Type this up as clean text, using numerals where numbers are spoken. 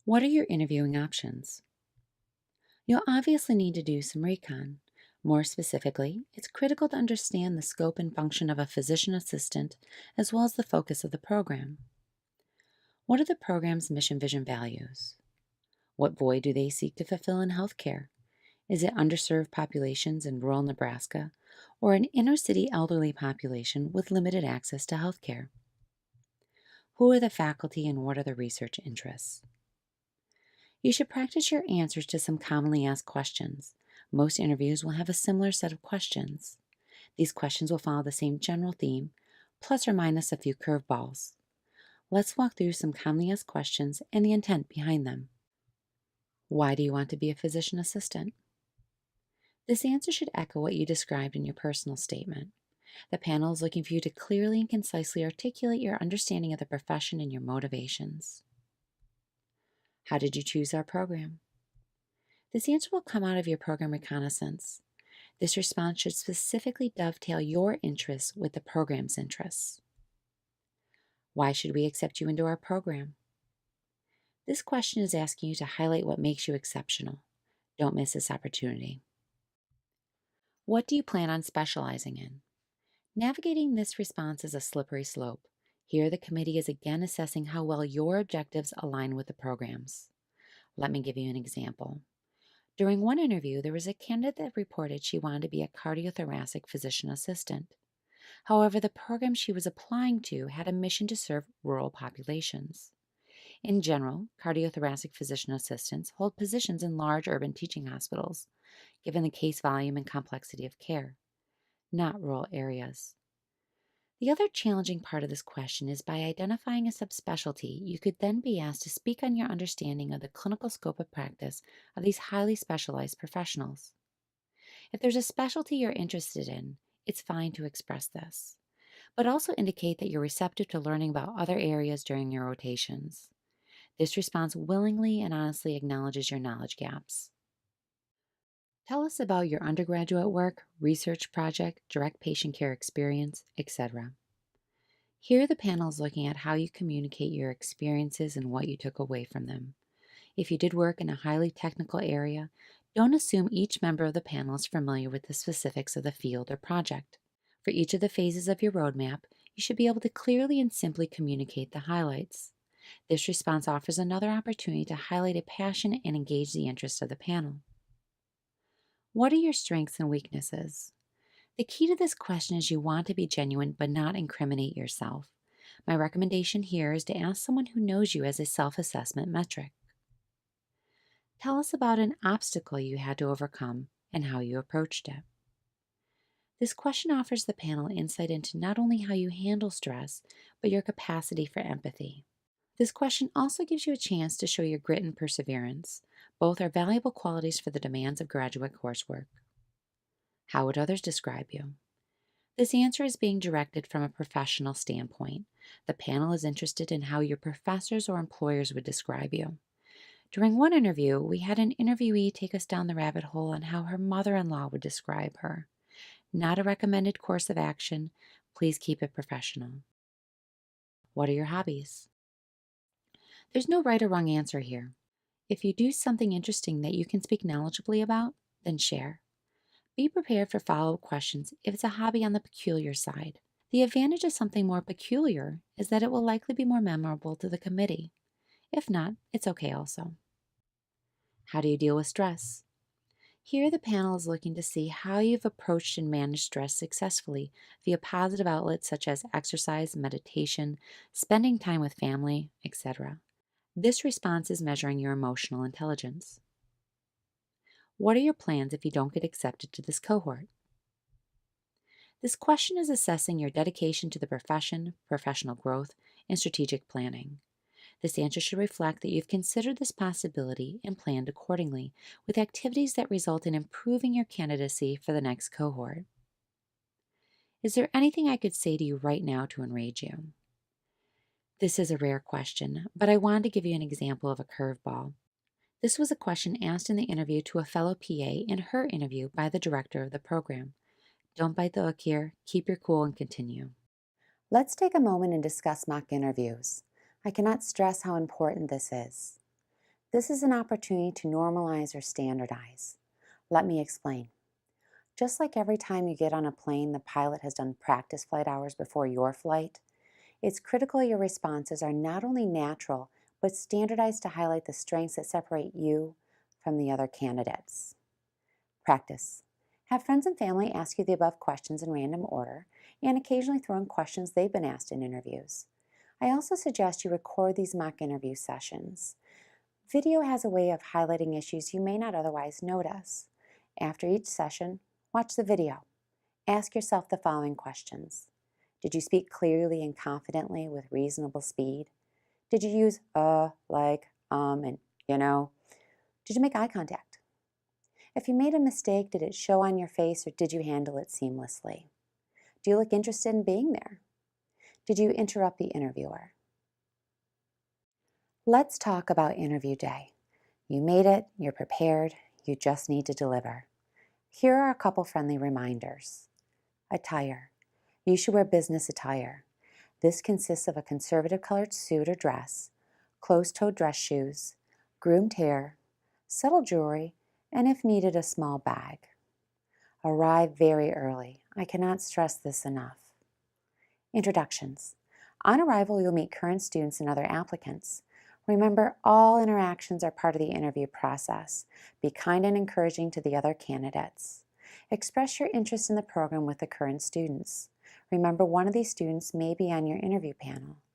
What are your interviewing options? You'll obviously need to do some recon. More specifically, it's critical to understand the scope and function of a physician assistant as well as the focus of the program. What are the program's mission, vision, values? What void do they seek to fulfill in healthcare? Is it underserved populations in rural Nebraska or an inner city elderly population with limited access to healthcare? Who are the faculty and what are the research interests? You should practice your answers to some commonly asked questions. Most interviews will have a similar set of questions. These questions will follow the same general theme, plus or minus a few curveballs. Let's walk through some commonly asked questions and the intent behind them. Why do you want to be a physician assistant? This answer should echo what you described in your personal statement. The panel is looking for you to clearly and concisely articulate your understanding of the profession and your motivations. How did you choose our program? This answer will come out of your program reconnaissance. This response should specifically dovetail your interests with the program's interests. Why should we accept you into our program? This question is asking you to highlight what makes you exceptional. Don't miss this opportunity. What do you plan on specializing in? Navigating this response is a slippery slope. Here, the committee is again assessing how well your objectives align with the program's. Let me give you an example. During one interview, there was a candidate that reported she wanted to be a cardiothoracic physician assistant. However, the program she was applying to had a mission to serve rural populations. In general, cardiothoracic physician assistants hold positions in large urban teaching hospitals, given the case volume and complexity of care, not rural areas. The other challenging part of this question is by identifying a subspecialty, you could then be asked to speak on your understanding of the clinical scope of practice of these highly specialized professionals. If there's a specialty you're interested in, it's fine to express this, but also indicate that you're receptive to learning about other areas during your rotations. This response willingly and honestly acknowledges your knowledge gaps. Tell us about your undergraduate work, research project, direct patient care experience, etc. Here, the panel is looking at how you communicate your experiences and what you took away from them. If you did work in a highly technical area, don't assume each member of the panel is familiar with the specifics of the field or project. For each of the phases of your roadmap, you should be able to clearly and simply communicate the highlights. This response offers another opportunity to highlight a passion and engage the interest of the panel. What are your strengths and weaknesses? The key to this question is you want to be genuine but not incriminate yourself. My recommendation here is to ask someone who knows you as a self-assessment metric. Tell us about an obstacle you had to overcome and how you approached it. This question offers the panel insight into not only how you handle stress, but your capacity for empathy. This question also gives you a chance to show your grit and perseverance. Both are valuable qualities for the demands of graduate coursework. How would others describe you? This answer is being directed from a professional standpoint. The panel is interested in how your professors or employers would describe you. During one interview, we had an interviewee take us down the rabbit hole on how her mother-in-law would describe her. Not a recommended course of action. Please keep it professional. What are your hobbies? There's no right or wrong answer here. If you do something interesting that you can speak knowledgeably about, then share. Be prepared for follow-up questions if it's a hobby on the peculiar side. The advantage of something more peculiar is that it will likely be more memorable to the committee. If not, it's okay also. How do you deal with stress? Here, the panel is looking to see how you've approached and managed stress successfully via positive outlets such as exercise, meditation, spending time with family, etc. This response is measuring your emotional intelligence. What are your plans if you don't get accepted to this cohort? This question is assessing your dedication to the profession, professional growth, and strategic planning. This answer should reflect that you've considered this possibility and planned accordingly, with activities that result in improving your candidacy for the next cohort. Is there anything I could say to you right now to enrage you? This is a rare question, but I wanted to give you an example of a curveball. This was a question asked in the interview to a fellow PA in her interview by the director of the program. Don't bite the hook here, keep your cool and continue. Let's take a moment and discuss mock interviews. I cannot stress how important this is. This is an opportunity to normalize or standardize. Let me explain. Just like every time you get on a plane, the pilot has done practice flight hours before your flight, it's critical your responses are not only natural, but standardized to highlight the strengths that separate you from the other candidates. Practice. Have friends and family ask you the above questions in random order, and occasionally throw in questions they've been asked in interviews. I also suggest you record these mock interview sessions. Video has a way of highlighting issues you may not otherwise notice. After each session, watch the video. Ask yourself the following questions. Did you speak clearly and confidently with reasonable speed? Did you use like, and you know? Did you make eye contact? If you made a mistake, did it show on your face or did you handle it seamlessly? Do you look interested in being there? Did you interrupt the interviewer? Let's talk about interview day. You made it, you're prepared, you just need to deliver. Here are a couple friendly reminders. Attire. You should wear business attire. This consists of a conservative colored suit or dress, closed-toed dress shoes, groomed hair, subtle jewelry, and if needed, a small bag. Arrive very early. I cannot stress this enough. Introductions. On arrival, you'll meet current students and other applicants. Remember, all interactions are part of the interview process. Be kind and encouraging to the other candidates. Express your interest in the program with the current students. Remember, one of these students may be on your interview panel.